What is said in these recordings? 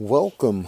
Welcome,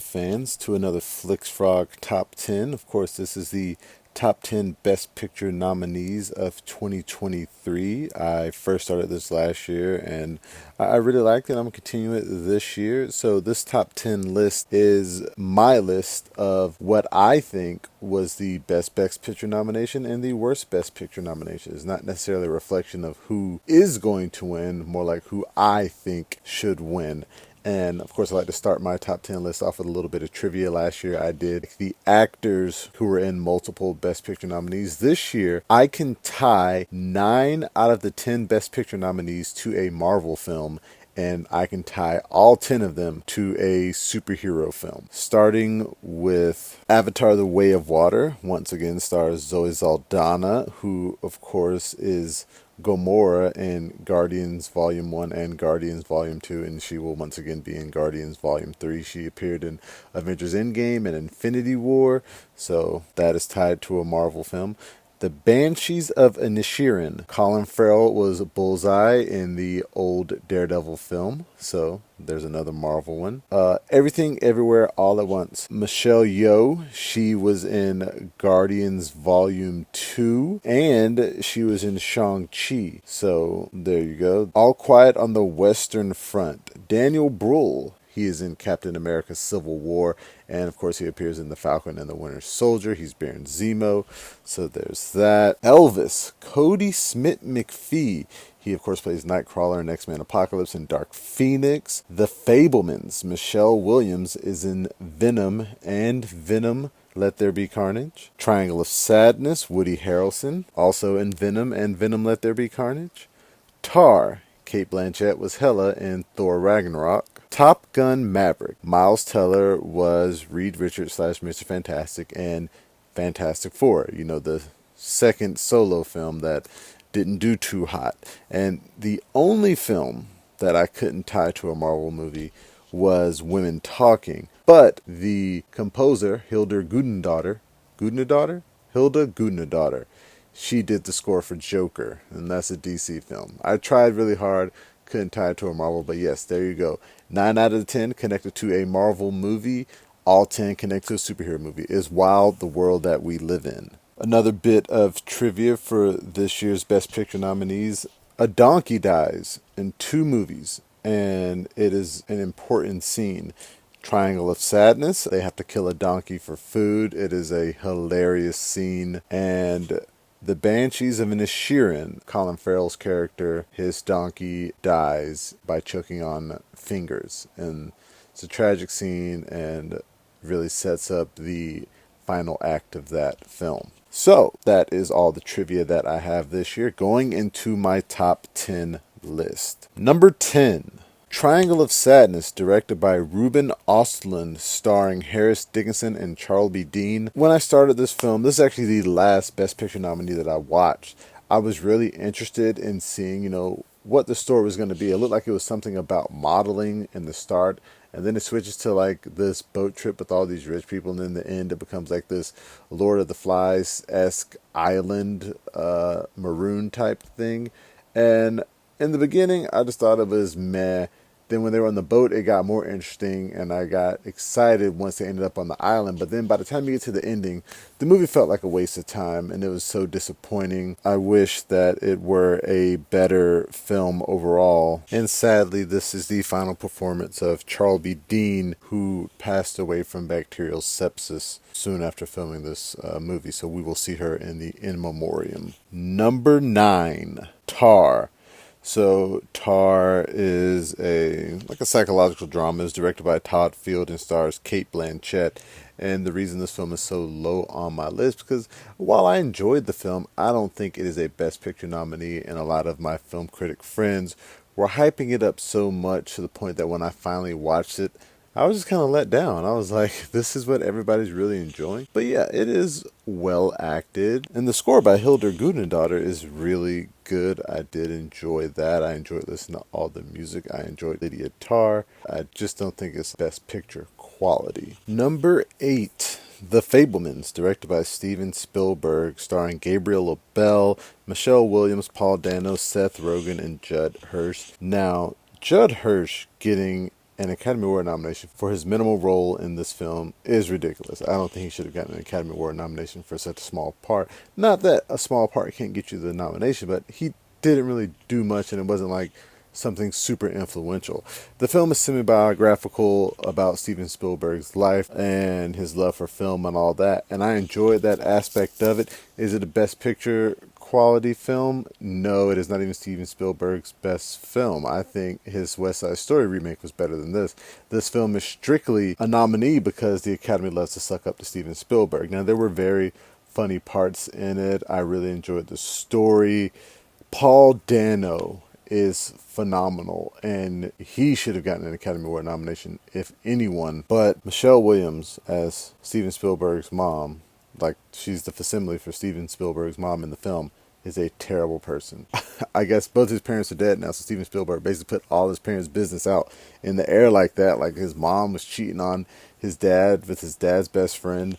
fans, to another Flix Frog Top 10. Of course, this is the top 10 Best Picture nominees of 2023. I first started this last year and I really liked it. I'm going to continue it this year. So, this top 10 list is my list of what I think was the Best Picture nomination and the worst Best Picture nomination. It's not necessarily a reflection of who is going to win, more like who I think should win. And of course, I like to start my top 10 list off with a little bit of trivia. Last year, I did the actors who were in multiple Best Picture nominees. This year, I can tie 9 out of the 10 Best Picture nominees to a Marvel film, and I can tie all 10 of them to a superhero film. Starting with Avatar: The Way of Water, once again stars Zoe Saldana, who, of course, is Gamora in Guardians Volume 1 and Guardians Volume 2, and she will once again be in Guardians Volume 3. She appeared in Avengers Endgame and Infinity War, so that is tied to a Marvel film. The Banshees of Inisherin. Colin Farrell was Bullseye in the old Daredevil film, so there's another Marvel one. Everything Everywhere All at Once. Michelle Yeoh, she was in Guardians Volume 2, and she was in Shang-Chi, so there you go. All Quiet on the Western Front. Daniel Bruhl, he is in Captain America Civil War, and of course he appears in The Falcon and the Winter Soldier. He's Baron Zemo, so there's that. Elvis, Cody Smith-McPhee. He, of course, plays Nightcrawler in X-Men Apocalypse and Dark Phoenix. The Fablemans. Michelle Williams is in Venom and Venom Let There Be Carnage. Triangle of Sadness, Woody Harrelson, also in Venom and Venom Let There Be Carnage. Tar, Cate Blanchett was Hela in Thor Ragnarok. Top Gun Maverick. Miles Teller was Reed Richards / Mr. Fantastic and Fantastic Four. You know, the second solo film that didn't do too hot. And the only film that I couldn't tie to a Marvel movie was Women Talking. But the composer, Hilda Gudnadottir, she did the score for Joker, and that's a DC film. I tried really hard, couldn't tie it to a Marvel, but yes, there you go. 9 out of 10 connected to a Marvel movie, all 10 connected to a superhero movie. It's wild, the world that we live in. Another bit of trivia for this year's Best Picture nominees. A donkey dies in 2 movies, and it is an important scene. Triangle of Sadness, they have to kill a donkey for food. It is a hilarious scene. And The Banshees of Inisherin, Colin Farrell's character, his donkey dies by choking on fingers. And it's a tragic scene and really sets up the final act of that film. So, that is all the trivia that I have this year. Going into my top 10 list. Number 10. Triangle of Sadness, directed by Ruben Östlund, starring Harris Dickinson and Charles B. Dean. When I started this film, this is actually the last Best Picture nominee that I watched. I was really interested in seeing, what the story was going to be. It looked like it was something about modeling in the start, and then it switches to like this boat trip with all these rich people, and in the end it becomes like this Lord of the Flies-esque island maroon type thing. And in the beginning, I just thought it was meh. Then when they were on the boat, it got more interesting, and I got excited once they ended up on the island. But then by the time you get to the ending, the movie felt like a waste of time, and it was so disappointing. I wish that it were a better film overall. And sadly, this is the final performance of Charles B. Dean, who passed away from bacterial sepsis soon after filming this movie. So we will see her in the in memoriam. Number 9, Tar. So Tar is a psychological drama. It's directed by Todd Field and stars Cate Blanchett. And the reason this film is so low on my list, because while I enjoyed the film, I don't think it is a Best Picture nominee, and a lot of my film critic friends were hyping it up so much to the point that when I finally watched it, I was just kind of let down. I was like, this is what everybody's really enjoying. But yeah, it is well acted. And the score by Hilda Gudnadottir is really good. I did enjoy that. I enjoyed listening to all the music. I enjoyed Lydia Tarr. I just don't think it's Best Picture quality. Number 8. The Fablemans, directed by Steven Spielberg, starring Gabriel LaBelle, Michelle Williams, Paul Dano, Seth Rogen, and Judd Hirsch. Now, Judd Hirsch getting an Academy Award nomination for his minimal role in this film is ridiculous. I don't think he should have gotten an Academy Award nomination for such a small part. Not that a small part can't get you the nomination, but he didn't really do much, and it wasn't like something super influential. The film is semi-biographical about Steven Spielberg's life and his love for film and all that, and I enjoyed that aspect of it. Is it a Best Picture quality film? No, it is not even Steven Spielberg's best film. I think his West Side Story remake was better than this. This film is strictly a nominee because the Academy loves to suck up to Steven Spielberg. Now, there were very funny parts in it. I really enjoyed the story. Paul Dano is phenomenal, and he should have gotten an Academy Award nomination if anyone. But Michelle Williams as Steven Spielberg's mom, like she's the facsimile for Steven Spielberg's mom in the film, is a terrible person. I guess both his parents are dead now, so Steven Spielberg basically put all his parents' business out in the air like that. Like his mom was cheating on his dad with his dad's best friend.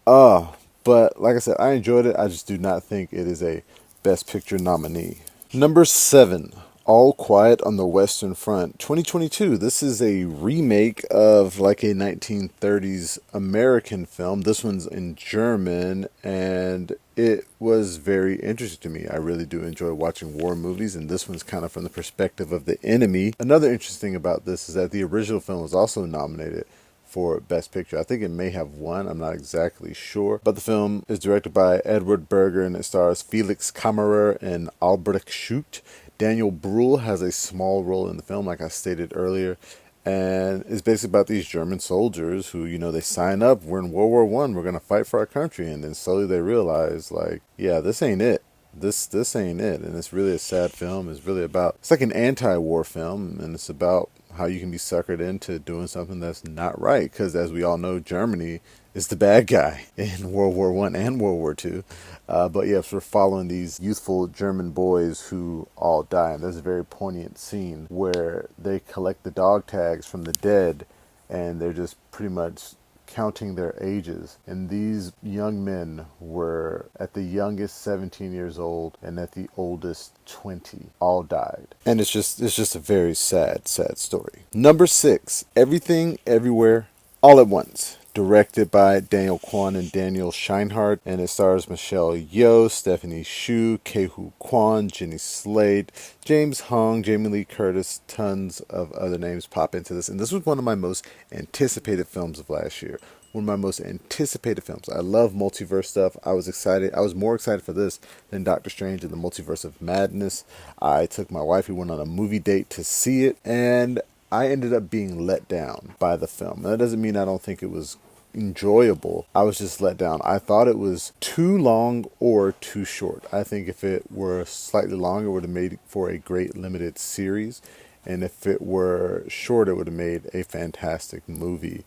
But like I said, I enjoyed it. I just do not think it is a Best Picture nominee. Number 7, All Quiet on the Western Front, 2022. This is a remake of like a 1930s American film. This one's in German, and it was very interesting to me. I really do enjoy watching war movies, and this one's kind of from the perspective of the enemy. Another interesting thing about this is that the original film was also nominated for Best Picture. I think it may have won. I'm not exactly sure. But the film is directed by Edward Berger, and it stars Felix Kammerer and Albrecht Schucht. Daniel Bruhl has a small role in the film, like I stated earlier. And it's basically about these German soldiers who, they sign up. We're in World War I. We're going to fight for our country. And then slowly they realize, like, yeah, this ain't it. This ain't it. And it's really a sad film. It's like an anti-war film, and it's about how you can be suckered into doing something that's not right. Because as we all know, Germany is the bad guy in World War I and World War II. But yes, we're following these youthful German boys who all die. And there's a very poignant scene where they collect the dog tags from the dead, and they're just pretty much counting their ages, and these young men were at the youngest 17 years old and at the oldest 20. All died, and it's just a very sad story. Number 6, Everything Everywhere All at Once, directed by Daniel Kwan and Daniel Scheinhardt, and it stars Michelle Yeoh, Stephanie Hsu, Kehu Kwan, Jenny Slate, James Hong, Jamie Lee Curtis. Tons of other names pop into this, and this was one of my most anticipated films of last year. One of my most anticipated films. I love multiverse stuff. I was excited. I was more excited for this than Doctor Strange and the Multiverse of Madness. I took my wife. We went on a movie date to see it, and I ended up being let down by the film. That doesn't mean I don't think it was enjoyable. I was just let down. I thought it was too long or too short. I think if it were slightly longer, it would have made for a great limited series. And if it were short, it would have made a fantastic movie.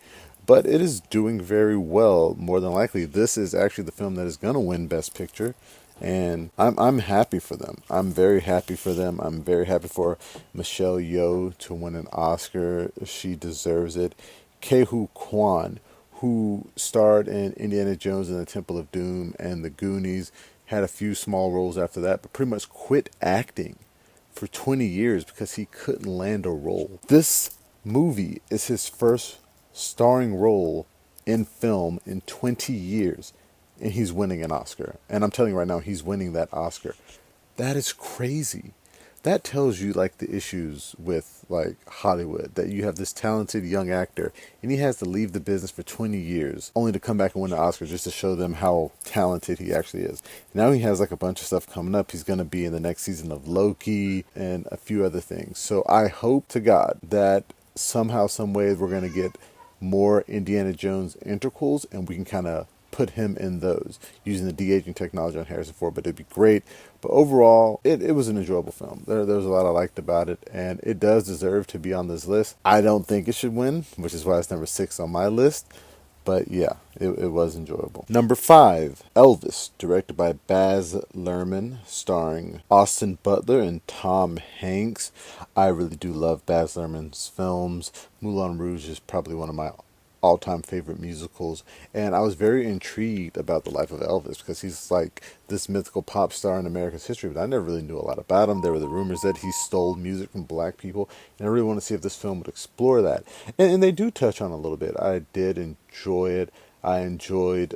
But it is doing very well. More than likely, this is actually the film that is going to win Best Picture. And I'm happy for them. I'm very happy for them. I'm very happy for Michelle Yeoh to win an Oscar. She deserves it. Kehu Kwan, who starred in Indiana Jones and the Temple of Doom and The Goonies, had a few small roles after that, but pretty much quit acting for 20 years because he couldn't land a role. This movie is his first starring role in film in 20 years, and he's winning an Oscar. And I'm telling you right now, he's winning that Oscar. That is crazy. That tells you like the issues with like Hollywood, that you have this talented young actor and he has to leave the business for 20 years only to come back and win an Oscar just to show them how talented he actually is. Now he has like a bunch of stuff coming up. He's going to be in the next season of Loki and a few other things. So I hope to God that somehow, some way we're going to get more Indiana Jones interquels and we can kind of put him in those using the de-aging technology on Harrison Ford. But it'd be great. But overall, it was an enjoyable film. There was a lot I liked about it, and it does deserve to be on this list. I don't think it should win, which is why it's number 6 on my list. But yeah, it was enjoyable. Number 5, Elvis, directed by Baz Luhrmann, starring Austin Butler and Tom Hanks. I really do love Baz Luhrmann's films. Moulin Rouge is probably one of my all-time favorite musicals, and I was very intrigued about the life of Elvis because he's like this mythical pop star in America's history, but I never really knew a lot about him. There were the rumors that he stole music from black people, and I really want to see if this film would explore that. And they do touch on a little bit. I did enjoy it. I enjoyed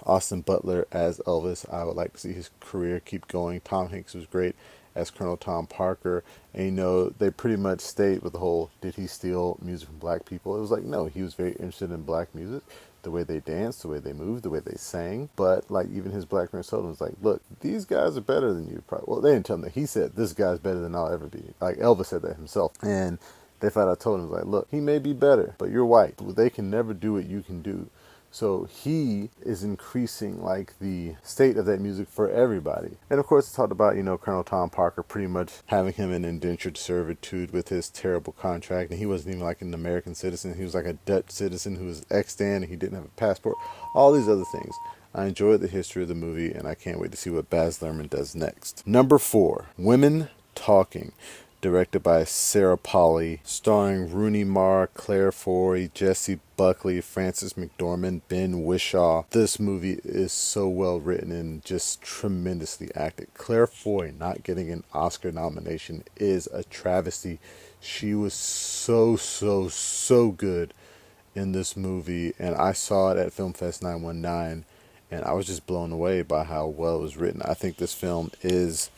Austin Butler as Elvis. I would like to see his career keep going. Tom Hanks was great as Colonel Tom Parker. And, they pretty much stayed with the whole, did he steal music from black people? It was like, no, he was very interested in black music, the way they danced, the way they moved, the way they sang. But, like, even his black friends told him, was like, look, these guys are better than you. Probably. Well, they didn't tell him that. He said, this guy's better than I'll ever be. Like, Elvis said that himself. And they flat out told him, like, look, he may be better, but you're white. They can never do what you can do. So he is increasing like the state of that music for everybody. And of course, it's talked about, Colonel Tom Parker pretty much having him in indentured servitude with his terrible contract. And he wasn't even like an American citizen. He was like a Dutch citizen who was extant and he didn't have a passport. All these other things. I enjoyed the history of the movie and I can't wait to see what Baz Luhrmann does next. Number 4, Women Talking. Directed by Sarah Polley, starring Rooney Mara, Claire Foy, Jessie Buckley, Frances McDormand, Ben Whishaw. This movie is so well written and just tremendously acted. Claire Foy not getting an Oscar nomination is a travesty. She was so good in this movie, and I saw it at Film Fest 919, and I was just blown away by how well it was written. I think this film is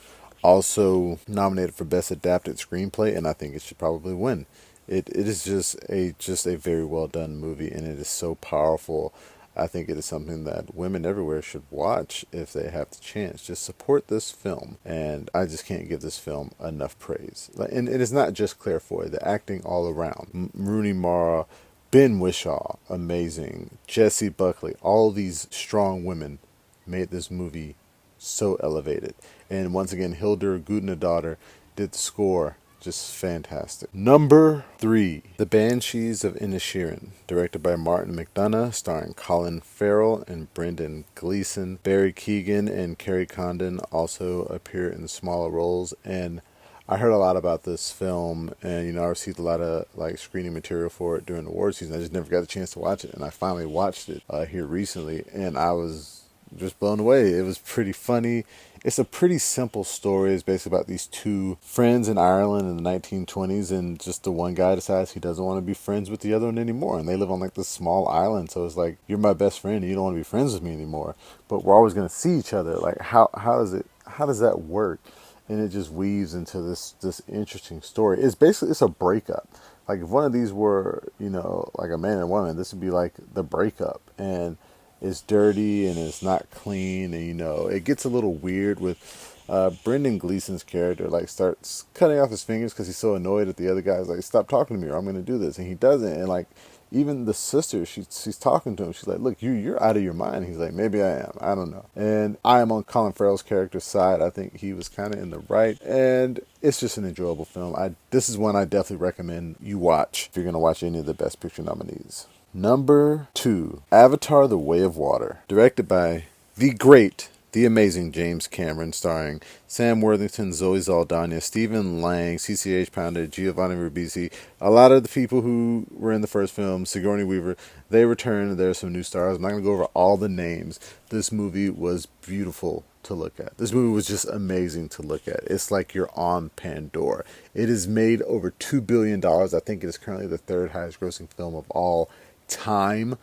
also nominated for Best Adapted Screenplay, and I think it should probably win. It is just a very well done movie, and it is so powerful. I think it is something that women everywhere should watch if they have the chance. Just support this film, and I just can't give this film enough praise. And it is not just Claire Foy, the acting all around. Rooney Mara, Ben Whishaw, amazing. Jessie Buckley, all these strong women made this movie so elevated. And once again, Hildur Gudnadottir did the score. Just fantastic. Number 3, The Banshees of Inisherin, directed by Martin McDonagh, starring Colin Farrell and Brendan Gleeson. Barry Keoghan and Kerry Condon also appear in smaller roles. And I heard a lot about this film, and I received a lot of screening material for it during the award season. I just never got a chance to watch it, and I finally watched it here recently, and I was just blown away. It was pretty funny. It's a pretty simple story. It's basically about these two friends in Ireland in the 1920s, and just the one guy decides he doesn't want to be friends with the other one anymore, and they live on this small island. So it's like, you're my best friend and you don't want to be friends with me anymore, but we're always going to see each other. Like, how does that work? And it just weaves into this interesting story. It's a breakup. Like, if one of these were, like a man and a woman, this would be like the breakup. And it's dirty and it's not clean, and it gets a little weird with Brendan Gleeson's character starts cutting off his fingers because he's so annoyed at the other guys. Like, stop talking to me or I'm going to do this, and he doesn't. And even the sister, she's talking to him. She's like, look, you're out of your mind. He's like, maybe I am. I don't know. And I am on Colin Farrell's character's side. I think he was kind of in the right, and it's just an enjoyable film. This is one I definitely recommend you watch if you're going to watch any of the Best Picture nominees. Number 2, Avatar: The Way of Water, directed by the great, the amazing James Cameron, starring Sam Worthington, Zoe Saldana, Stephen Lang, CCH Pounder, Giovanni Ribisi, a lot of the people who were in the first film, Sigourney Weaver. They returned. There are some new stars. I'm not going to go over all the names. This movie was beautiful to look at. This movie was just amazing to look at. It's like you're on Pandora. It has made over $2 billion. I think it is currently the third highest grossing film of all time.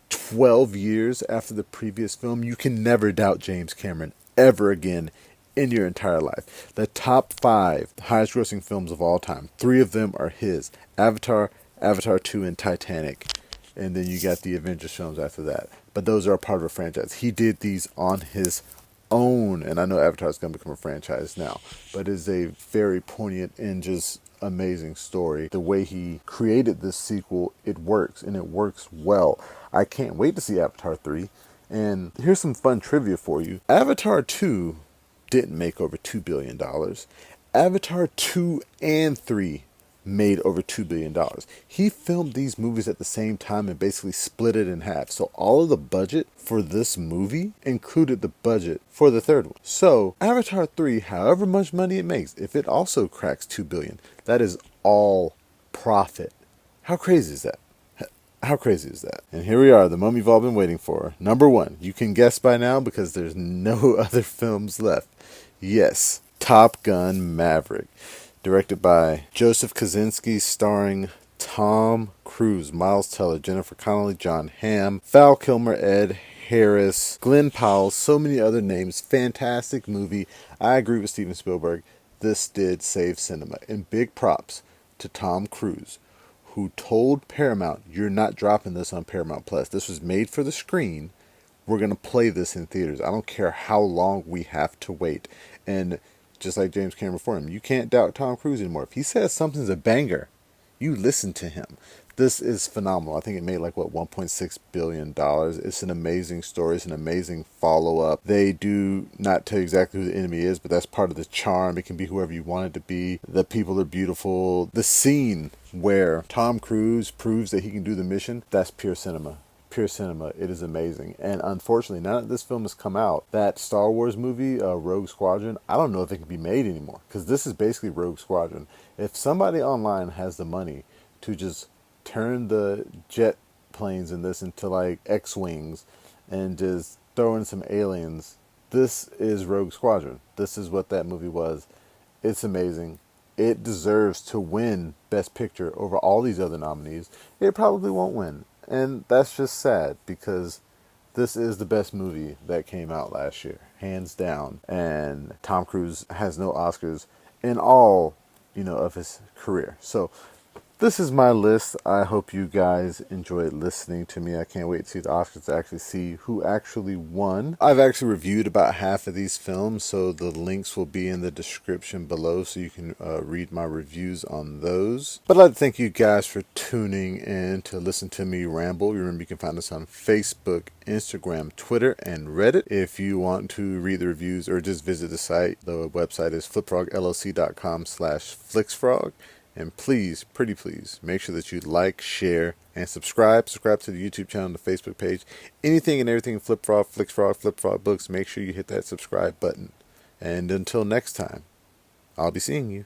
12 years after the previous film. You can never doubt James Cameron ever again in your entire life. The top 5 highest grossing films of all time, 3 of them are his: Avatar, Avatar 2, and Titanic. And then you got the Avengers films after that. But those are a part of a franchise. He did these on his own, and I know Avatar is going to become a franchise now, but it's a very poignant and just amazing story. The way he created this sequel, it works, and it works well. I can't wait to see Avatar 3. And here's some fun trivia for you. Avatar 2 didn't make over $2 billion. Avatar 2 and 3 made over $2 billion. He filmed these movies at the same time and basically split it in half. So all of the budget for this movie included the budget for the third one. So Avatar 3, however much money it makes, if it also cracks $2 billion, that is all profit. How crazy is that? How crazy is that? And here we are, the moment you've all been waiting for. Number one. You can guess by now because there's no other films left. Yes, Top Gun Maverick. Directed by Joseph Kosinski, starring Tom Cruise, Miles Teller, Jennifer Connelly, John Hamm, Val Kilmer, Ed Harris, Glenn Powell, so many other names. Fantastic movie. I agree with Steven Spielberg. This did save cinema. And big props to Tom Cruise, who told Paramount, you're not dropping this on Paramount Plus. This was made for the screen. We're going to play this in theaters. I don't care how long we have to wait. And just like James Cameron before him, you can't doubt Tom Cruise anymore. If he says something's a banger, you listen to him. This is phenomenal. I think it made like, what, $1.6 billion. It's an amazing story. It's an amazing follow-up. They do not tell you exactly who the enemy is, but that's part of the charm. It can be whoever you want it to be. The people are beautiful. The scene where Tom Cruise proves that he can do the mission, that's pure cinema. Pure cinema. It is amazing. And unfortunately, now that this film has come out, that Star Wars movie, Rogue Squadron, I don't know if it can be made anymore, because this is basically Rogue Squadron. If somebody online has the money to just turn the jet planes in this into like X-Wings and just throw in some aliens, this is Rogue Squadron. This is what that movie was. It's amazing. It deserves to win Best Picture over all these other nominees. It probably won't win. And that's just sad, because this is the best movie that came out last year, hands down. And Tom Cruise has no Oscars in all, of his career. So this is my list. I hope you guys enjoyed listening to me. I can't wait to see the Oscars, to actually see who actually won. I've actually reviewed about half of these films, so the links will be in the description below, so you can read my reviews on those. But I'd like to thank you guys for tuning in to listen to me ramble. Remember, you can find us on Facebook, Instagram, Twitter, and Reddit. If you want to read the reviews or just visit the site, the website is flipfrogllc.com/flixfrog. And please, pretty please, make sure that you like, share, and subscribe. Subscribe to the YouTube channel, the Facebook page. Anything and everything Flip Frog, Flix Frog, Flip Frog Books. Make sure you hit that subscribe button. And until next time, I'll be seeing you.